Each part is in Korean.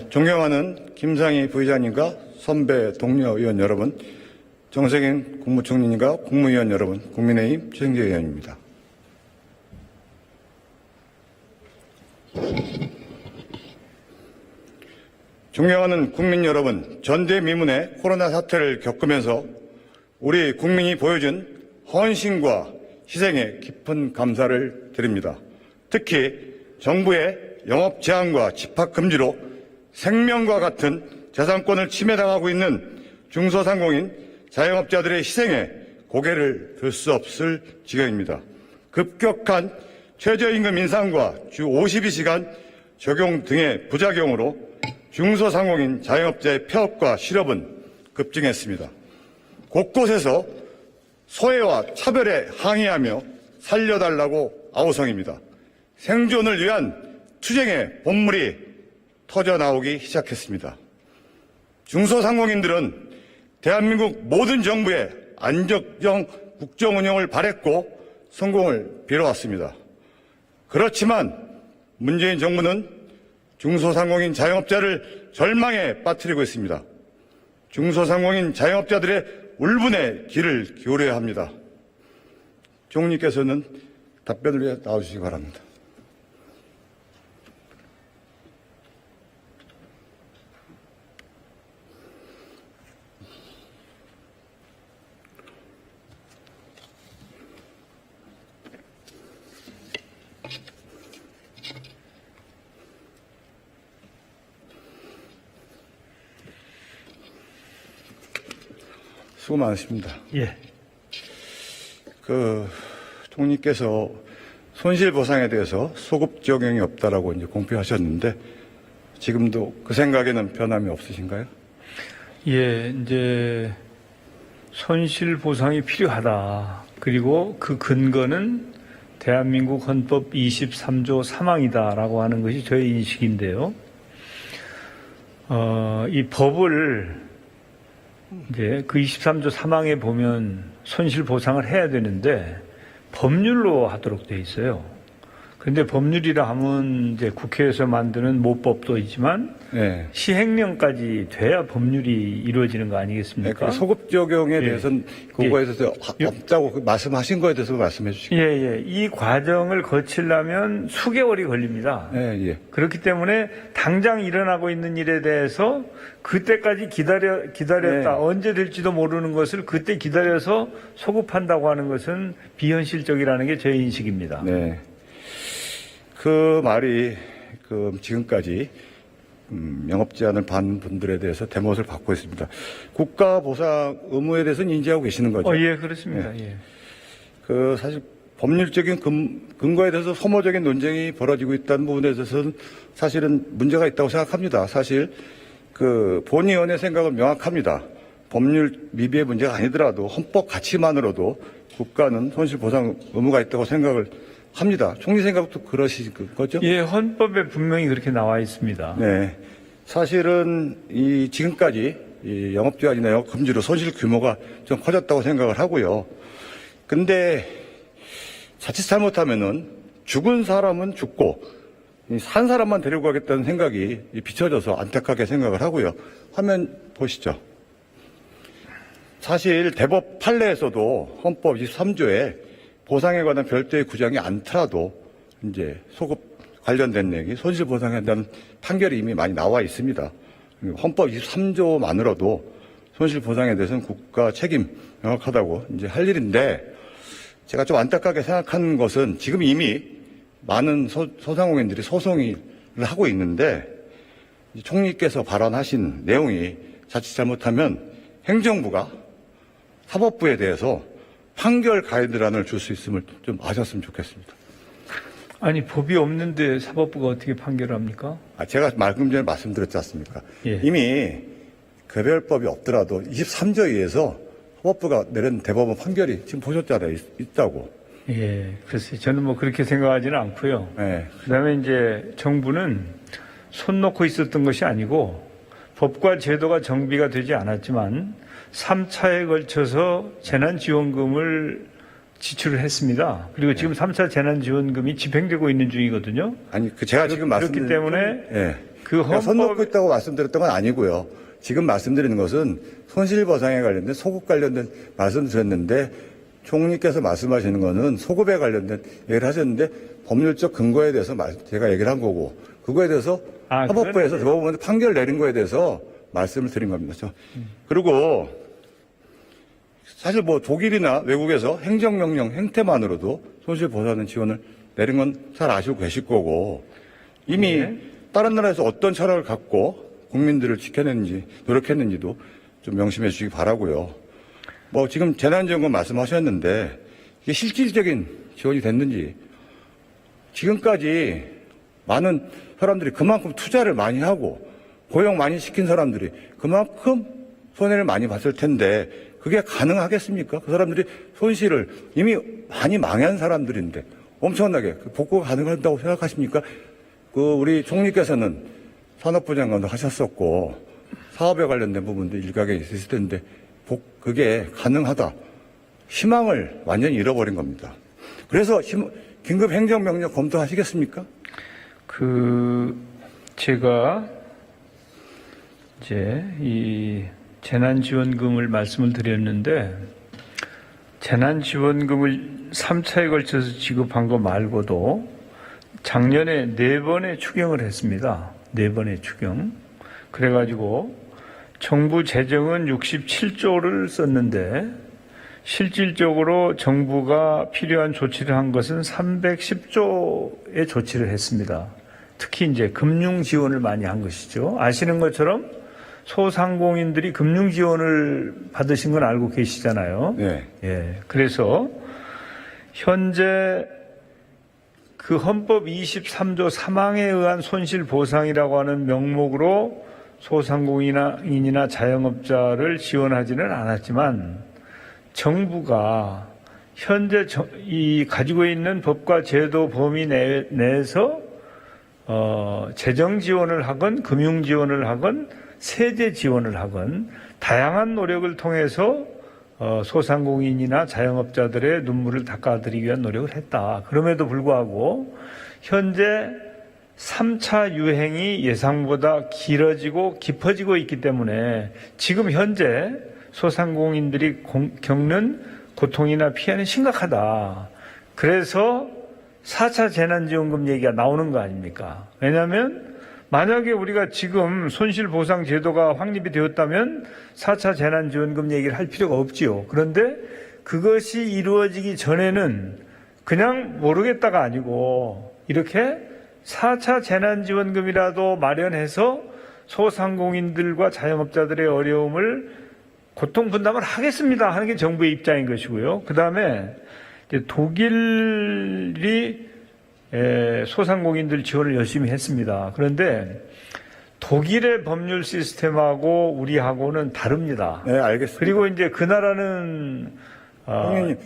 존경하는 김상희 부의장님과 선배 동료 의원 여러분, 정세균 국무총리님과 국무위원 여러분, 국민의힘 최승재 의원입니다. 존경하는 국민 여러분, 전대미문의 코로나 사태를 겪으면서 우리 국민이 보여준 헌신과 희생에 깊은 감사를 드립니다. 특히 정부의 영업 제한과 집합 금지로 생명과 같은 재산권을 침해당하고 있는 중소상공인 자영업자들의 희생에 고개를 들 수 없을 지경입니다. 급격한 최저임금 인상과 주 52시간 적용 등의 부작용으로 중소상공인 자영업자의 폐업과 실업은 급증했습니다. 곳곳에서 소외와 차별에 항의하며 살려달라고 아우성입니다. 생존을 위한 투쟁의 본물이 터져나오기 시작했습니다. 중소상공인들은 대한민국 모든 정부의 안정적 국정 운영을 바랬고 성공을 빌어왔습니다. 그렇지만 문재인 정부는 중소상공인 자영업자를 절망에 빠뜨리고 있습니다. 중소상공인 자영업자들의 울분에 귀를 기울여야 합니다. 총리께서는 답변을 위해 나와주시기 바랍니다. 수고 많으십니다. 예. 총리께서 손실보상에 대해서 소급 적용이 없다라고 이제 공표하셨는데 지금도 그 생각에는 변함이 없으신가요? 예, 이제 손실보상이 필요하다. 그리고 그 근거는 대한민국 헌법 23조 3항이다라고 하는 것이 저의 인식인데요. 이 법을 이제 그 23조 3항에 보면 손실보상을 해야 되는데 법률로 하도록 돼 있어요. 그런데 법률이라 하면 이제 국회에서 만드는 모법도 있지만 네. 시행령까지 돼야 법률이 이루어지는 거 아니겠습니까? 네, 소급 적용에 대해서는 그거에 대해서 없다고 말씀하신 거에 대해서 말씀해 주시죠. 예. 이 과정을 거치려면 수개월이 걸립니다. 예. 그렇기 때문에 당장 일어나고 있는 일에 대해서 그때까지 기다렸다. 네. 언제 될지도 모르는 것을 그때 기다려서 소급한다고 하는 것은 비현실적이라는 게 제 인식입니다. 네. 그 말이 지금까지 영업 제한을 받는 분들에 대해서 대못을 받고 있습니다. 국가 보상 의무에 대해서는 인지하고 계시는 거죠? 예, 그렇습니다. 네. 예. 사실 법률적인 근거에 대해서 소모적인 논쟁이 벌어지고 있다는 부분에 대해서는 사실은 문제가 있다고 생각합니다. 사실 본의원의 생각은 명확합니다. 법률 미비의 문제가 아니더라도 헌법 가치만으로도 국가는 손실 보상 의무가 있다고 생각을 합니다. 총리 생각도 그러신 거죠? 예, 헌법에 분명히 그렇게 나와 있습니다. 네. 사실은 지금까지 이 영업 제한이나 영업 금지로 손실 규모가 좀 커졌다고 생각을 하고요. 근데 자칫 잘못하면은 죽은 사람은 죽고 산 사람만 데리고 가겠다는 생각이 비춰져서 안타깝게 생각을 하고요. 화면 보시죠. 사실 대법 판례에서도 헌법 23조에 보상에 관한 별도의 구장이 않더라도 이제 소급 관련된 얘기, 손실 보상에 한다는 판결이 이미 많이 나와 있습니다. 헌법 23조만으로도 손실 보상에 대해서는 국가 책임 명확하다고 이제 할 일인데 제가 좀 안타깝게 생각하는 것은 지금 이미 많은 소상공인들이 소송을 하고 있는데 총리께서 발언하신 내용이 자칫 잘못하면 행정부가 사법부에 대해서 판결 가이드라인을 줄 수 있음을 좀 아셨으면 좋겠습니다. 아니, 법이 없는데 사법부가 어떻게 판결을 합니까? 제가 방금 전에 말씀드렸지 않습니까? 예. 이미 개별법이 없더라도 23조에 의해서 사법부가 내린 대법원 판결이 지금 보셨잖아요. 있다고. 예, 글쎄, 저는 뭐 그렇게 생각하지는 않고요. 네. 그 다음에 이제 정부는 손 놓고 있었던 것이 아니고 법과 제도가 정비가 되지 않았지만 3차에 걸쳐서 재난지원금을 지출을 했습니다. 그리고 지금 3차 재난지원금이 집행되고 있는 중이거든요. 아니, 제가 지금 그렇기 때문에 그냥 손 놓고 있다고 말씀드렸던 건 아니고요. 지금 말씀드리는 것은 손실보상에 관련된 소급 관련된 말씀드렸는데 총리께서 말씀하시는 거는 소급에 관련된 얘기를 하셨는데 법률적 근거에 대해서 제가 얘기를 한 거고 그거에 대해서 헌법부에서 대법원에서 판결 내린 거에 대해서 말씀을 드린 겁니다. 그리고 사실 뭐 독일이나 외국에서 행정명령 행태만으로도 손실보상 지원을 내린 건 잘 아시고 계실 거고 이미 다른 나라에서 어떤 철학을 갖고 국민들을 지켜냈는지 노력했는지도 좀 명심해 주시기 바라고요. 뭐 지금 재난지원금 말씀하셨는데 이게 실질적인 지원이 됐는지 지금까지 많은 사람들이 그만큼 투자를 많이 하고 고용 많이 시킨 사람들이 그만큼 손해를 많이 봤을 텐데 그게 가능하겠습니까? 그 사람들이 손실을 이미 많이 망한 사람들인데 엄청나게 복구가 가능하다고 생각하십니까? 우리 총리께서는 산업부 장관도 하셨었고 사업에 관련된 부분도 일각에 있을 텐데 그게 가능하다. 희망을 완전히 잃어버린 겁니다. 그래서 긴급 행정명령 검토하시겠습니까? 제가 이제 이 재난지원금을 말씀을 드렸는데 재난지원금을 3차에 걸쳐서 지급한 거 말고도 작년에 4번의 추경을 했습니다. 4번의 추경. 그래가지고 정부 재정은 67조를 썼는데 실질적으로 정부가 필요한 조치를 한 것은 310조의 조치를 했습니다. 특히 이제 금융 지원을 많이 한 것이죠. 아시는 것처럼 소상공인들이 금융 지원을 받으신 건 알고 계시잖아요. 네. 예. 그래서 현재 그 헌법 23조 3항에 의한 손실 보상이라고 하는 명목으로 소상공인이나 자영업자를 지원하지는 않았지만 정부가 현재 가지고 있는 법과 제도 범위 내에서 재정 지원을 하건 금융 지원을 하건 세제 지원을 하건 다양한 노력을 통해서 소상공인이나 자영업자들의 눈물을 닦아드리기 위한 노력을 했다. 그럼에도 불구하고 현재 3차 유행이 예상보다 길어지고 깊어지고 있기 때문에 지금 현재 소상공인들이 겪는 고통이나 피해는 심각하다. 그래서 4차 재난지원금 얘기가 나오는 거 아닙니까? 왜냐하면 만약에 우리가 지금 손실보상 제도가 확립이 되었다면 4차 재난지원금 얘기를 할 필요가 없지요. 그런데 그것이 이루어지기 전에는 그냥 모르겠다가 아니고 이렇게 4차 재난지원금이라도 마련해서 소상공인들과 자영업자들의 어려움을 고통 분담을 하겠습니다 하는 게 정부의 입장인 것이고요. 그 다음에 독일이 소상공인들 지원을 열심히 했습니다. 그런데 독일의 법률 시스템하고 우리하고는 다릅니다. 네, 알겠습니다. 그리고 이제 그 나라는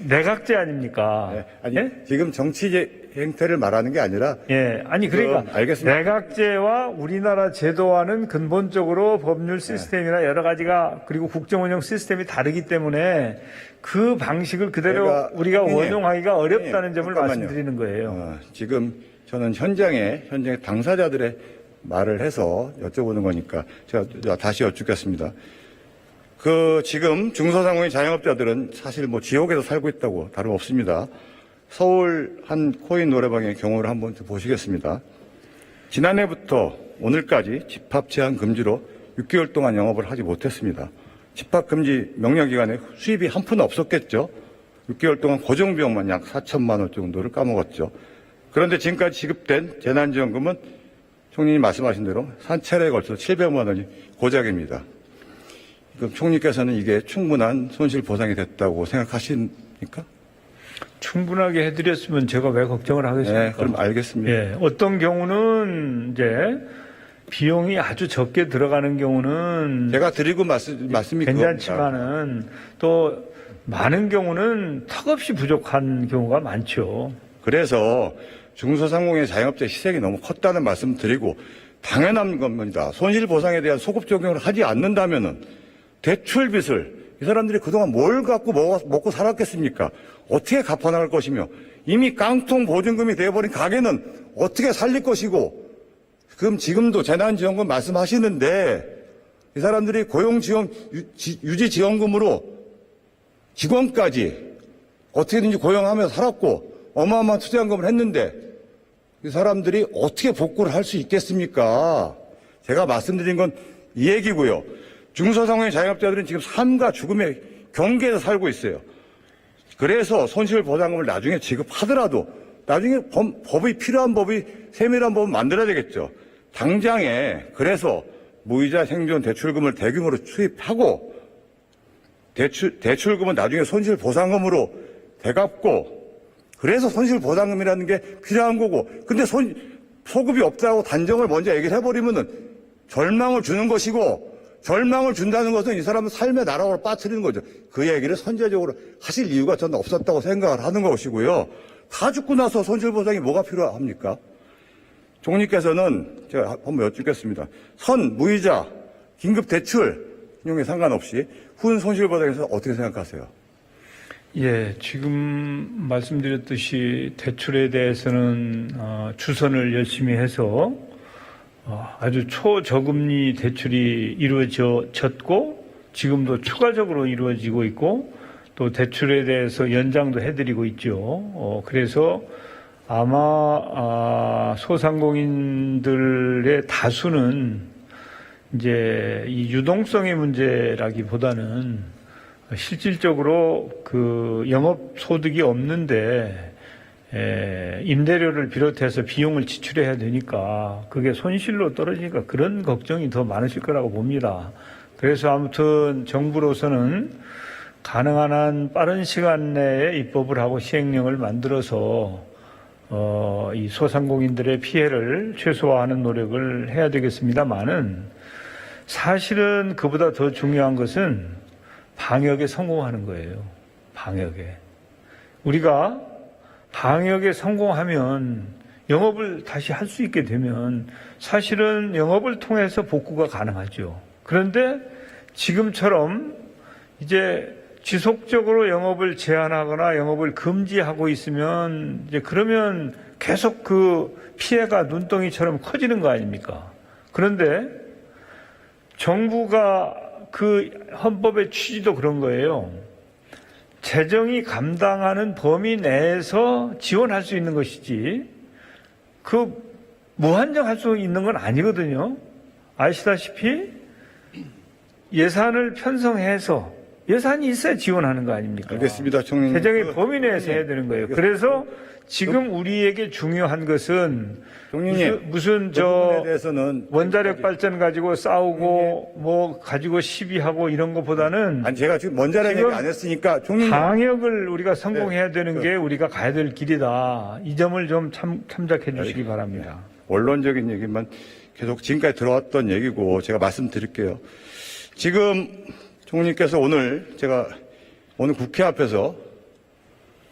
내각제 아닙니까? 네, 아니 예? 지금 정치 행태를 말하는 게 아니라 예, 아니 그러니까 알겠습니다. 내각제와 우리나라 제도와는 근본적으로 법률 시스템이나 여러 가지가 그리고 국정운영 시스템이 다르기 때문에 그 방식을 그대로 우리가 원용하기가 어렵다는 점을 말씀드리는 거예요. 지금 저는 현장에 당사자들의 말을 해서 여쭤보는 거니까 제가 다시 여쭙겠습니다. 지금 중소상공인 자영업자들은 사실 뭐 지옥에서 살고 있다고 다름없습니다. 서울 한 코인 노래방의 경우를 한번 보시겠습니다. 지난해부터 오늘까지 집합 제한 금지로 6개월 동안 영업을 하지 못했습니다. 집합 금지 명령 기간에 수입이 한 푼 없었겠죠. 6개월 동안 고정비용만 약 4천만 원 정도를 까먹었죠. 그런데 지금까지 지급된 재난지원금은 총리님 말씀하신 대로 한 차례에 걸쳐 700만 원이 고작입니다. 그럼 총리께서는 이게 충분한 손실 보상이 됐다고 생각하십니까? 충분하게 해드렸으면 제가 왜 걱정을 하겠습니까? 네, 그럼 알겠습니다. 예, 어떤 경우는 이제 비용이 아주 적게 들어가는 경우는 제가 드리고 말씀이 괜찮지만은 또 많은 경우는 턱없이 부족한 경우가 많죠. 그래서 중소상공인 자영업자 희생이 너무 컸다는 말씀 드리고 당연한 겁니다. 손실보상에 대한 소급 적용을 하지 않는다면은 대출빚을 이 사람들이 그동안 뭘 갖고 먹고 살았겠습니까? 어떻게 갚아나갈 것이며 이미 깡통 보증금이 되어버린 가게는 어떻게 살릴 것이고 그럼 지금도 재난지원금 말씀하시는데 이 사람들이 고용지원, 유지지원금으로 직원까지 어떻게든지 고용하면서 살았고 어마어마한 투자연금을 했는데 이 사람들이 어떻게 복구를 할 수 있겠습니까? 제가 말씀드린 건 이 얘기고요. 중소상공인 자영업자들은 지금 삶과 죽음의 경계에서 살고 있어요. 그래서 손실보상금을 나중에 지급하더라도 나중에 법이 필요한 법이 세밀한 법을 만들어야 되겠죠. 당장에 그래서 무이자 생존 대출금을 대규모로 투입하고 대출금은 나중에 손실보상금으로 되갚고 그래서 손실보상금이라는 게 필요한 거고 근데 소급이 없다고 단정을 먼저 얘기를 해버리면은 절망을 주는 것이고 절망을 준다는 것은 이 사람은 삶의 나락으로 빠뜨리는 거죠. 그 얘기를 선제적으로 하실 이유가 저는 없었다고 생각을 하는 것이고요. 다 죽고 나서 손실보상이 뭐가 필요합니까? 총리께서는 제가 한번 여쭙겠습니다. 무이자, 긴급대출 인용에 상관없이 후은 손실보상에 대해서 어떻게 생각하세요? 예, 지금 말씀드렸듯이 대출에 대해서는 주선을 열심히 해서 아주 초저금리 대출이 이루어졌고 지금도 추가적으로 이루어지고 있고 또 대출에 대해서 연장도 해드리고 있죠. 그래서 아마 소상공인들의 다수는 이제 이 유동성의 문제라기보다는 실질적으로 그 영업 소득이 없는데 임대료를 비롯해서 비용을 지출해야 되니까 그게 손실로 떨어지니까 그런 걱정이 더 많으실 거라고 봅니다. 그래서 아무튼 정부로서는 가능한 한 빠른 시간 내에 입법을 하고 시행령을 만들어서 이 소상공인들의 피해를 최소화하는 노력을 해야 되겠습니다만은 사실은 그보다 더 중요한 것은 방역에 성공하는 거예요. 방역에. 우리가 방역에 성공하면 영업을 다시 할 수 있게 되면 사실은 영업을 통해서 복구가 가능하죠. 그런데 지금처럼 이제 지속적으로 영업을 제한하거나 영업을 금지하고 있으면 이제 그러면 계속 그 피해가 눈덩이처럼 커지는 거 아닙니까? 그런데 정부가 그 헌법의 취지도 그런 거예요. 재정이 감당하는 범위 내에서 지원할 수 있는 것이지 그 무한정 할 수 있는 건 아니거든요. 아시다시피 예산을 편성해서 예산이 있어야 지원하는 거 아닙니까? 알겠습니다, 총리님. 재정의 범위 내에서 해야 되는 거예요. 그래서 지금 우리에게 중요한 것은 무슨 저 원자력 발전 가지고 싸우고 뭐 가지고 시비하고 이런 것보다는 아니 제가 지금 원자력 얘기 안 했으니까 총리님 방역을 우리가 성공해야 되는 게 우리가 가야 될 길이다. 이 점을 좀 참작해 주시기 바랍니다. 원론적인 얘기만 계속 지금까지 들어왔던 얘기고 제가 말씀드릴게요. 지금 총리께서 제가 오늘 국회 앞에서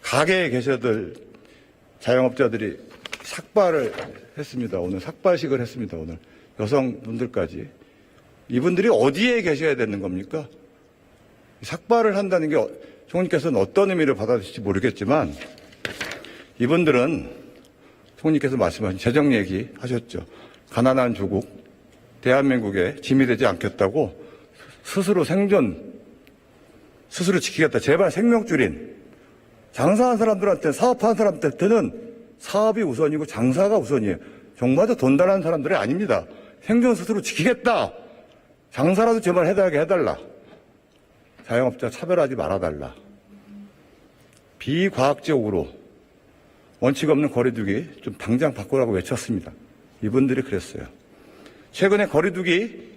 가게에 계셔들 자영업자들이 삭발을 했습니다. 오늘 삭발식을 했습니다. 오늘 여성분들까지. 이분들이 어디에 계셔야 되는 겁니까? 삭발을 한다는 게 총리께서는 어떤 의미를 받아들일지 모르겠지만 이분들은 총리께서 말씀하신 재정 얘기 하셨죠. 가난한 조국, 대한민국에 짐이 되지 않겠다고 스스로 스스로 지키겠다. 제발 생명 줄인 장사한 사람들한테 사업하는 사람들한테는 사업이 우선이고 장사가 우선이에요. 정말로 돈 달라는 사람들이 아닙니다. 생존 스스로 지키겠다. 장사라도 제발 해달라. 자영업자 차별하지 말아달라. 비과학적으로 원칙 없는 거리두기 좀 당장 바꾸라고 외쳤습니다. 이분들이 그랬어요. 최근에 거리두기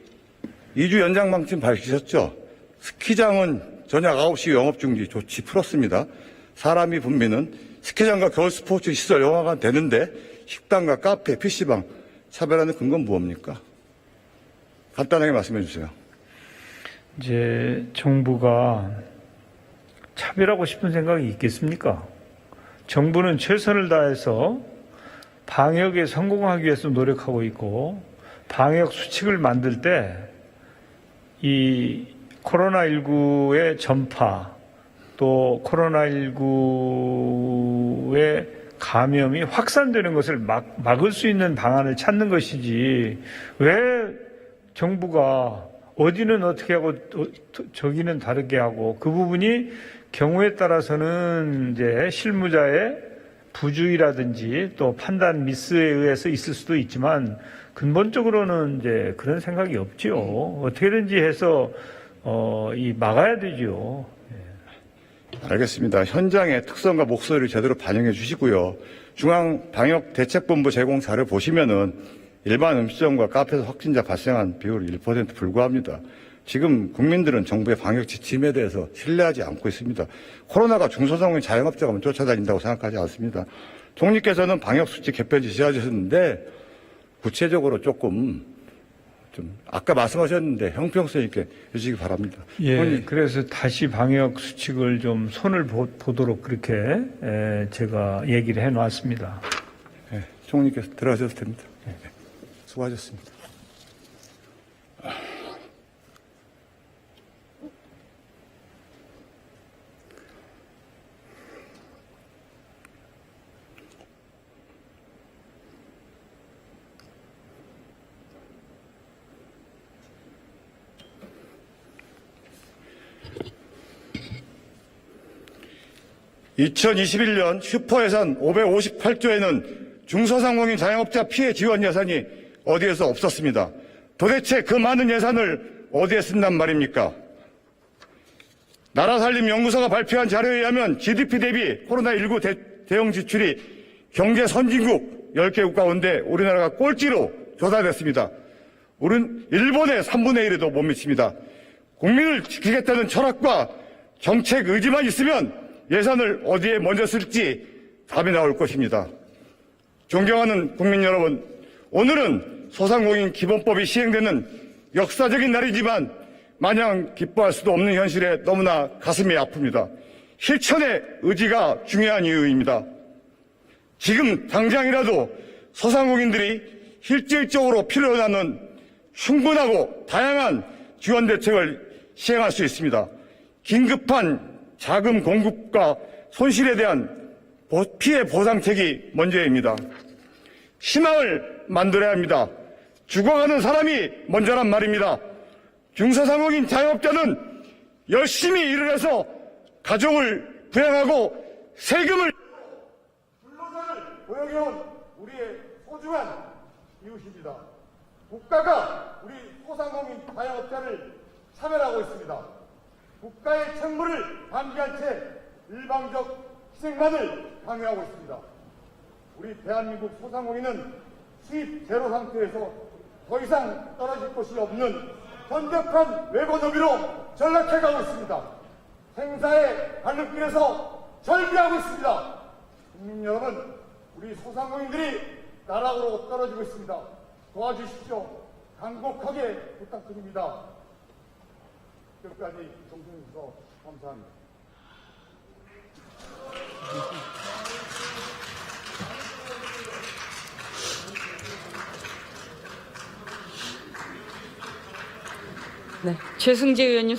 2주 연장 방침 밝히셨죠? 스키장은 저녁 9시 영업 중지 조치 풀었습니다. 사람이 붐비는 스키장과 겨울 스포츠 시설 영화관 되는데 식당과 카페, PC방 차별하는 근거는 무엇입니까? 간단하게 말씀해 주세요. 이제 정부가 차별하고 싶은 생각이 있겠습니까? 정부는 최선을 다해서 방역에 성공하기 위해서 노력하고 있고 방역 수칙을 만들 때 이 코로나19의 전파 또 코로나19의 감염이 확산되는 것을 막을 수 있는 방안을 찾는 것이지, 왜 정부가 어디는 어떻게 하고 저기는 다르게 하고, 그 부분이 경우에 따라서는 이제 실무자의 부주의라든지 또 판단 미스에 의해서 있을 수도 있지만, 근본적으로는 이제 그런 생각이 없지요. 어떻게든지 해서 막아야 되죠. 알겠습니다. 현장의 특성과 목소리를 제대로 반영해 주시고요. 중앙방역대책본부 제공 자료 보시면은 일반 음식점과 카페에서 확진자 발생한 비율 1% 불과합니다. 지금 국민들은 정부의 방역 지침에 대해서 신뢰하지 않고 있습니다. 코로나가 중소상공인 자영업자가 쫓아다닌다고 생각하지 않습니다. 총리께서는 방역수칙 개편 지시하셨는데 구체적으로 조금 좀 아까 말씀하셨는데 형평성 있게 해주시기 바랍니다. 예, 그래서 다시 방역 수칙을 좀 손을 보도록 그렇게 제가 얘기를 해놨습니다. 네, 총리께서 들어가셔도 됩니다. 네, 수고하셨습니다. (2021년) 슈퍼예산 558조에는 중소상공인 자영업자 피해 지원 예산이 어디에서 없었습니다. 도대체 그 많은 예산을 어디에 쓴단 말입니까? 나라살림연구소가 발표한 자료에 의하면 GDP 대비 코로나19 대응 지출이 경제 선진국 10개국 가운데 우리나라가 꼴찌로 조사됐습니다. 우리는 일본의 3분의 1에도 못 미칩니다. 국민을 지키겠다는 철학과 정책 의지만 있으면 예산을 어디에 먼저 쓸지 답이 나올 것입니다. 존경하는 국민 여러분, 오늘은 소상공인 기본법이 시행되는 역사적인 날이지만 마냥 기뻐할 수도 없는 현실에 너무나 가슴이 아픕니다. 실천의 의지가 중요한 이유입니다. 지금 당장이라도 소상공인들이 실질적으로 필요로 하는 충분하고 다양한 지원 대책을 시행할 수 있습니다. 긴급한 자금 공급과 손실에 대한 피해 보상책이 먼저입니다. 희망을 만들어야 합니다. 죽어가는 사람이 먼저란 말입니다. 중소상공인 자영업자는 열심히 일을 해서 가족을 부양하고 세금을 근로자를 고용해온 우리의 소중한 이웃입니다. 국가가 우리 소상공인 자영업자를 차별하고 있습니다. 국가의 책무를 방기한 채 일방적 희생만을 강요하고 있습니다. 우리 대한민국 소상공인은 수입 제로 상태에서 더 이상 떨어질 곳이 없는 현격한 외고 노비로 전락해가고 있습니다. 생사의 갈림길에서 절규하고 있습니다. 국민 여러분, 우리 소상공인들이 나락으로 떨어지고 있습니다. 도와주십시오. 간곡하게 부탁드립니다. 끝까지 동참해 주셔서 감사합니다. 네, 최승재 의원님.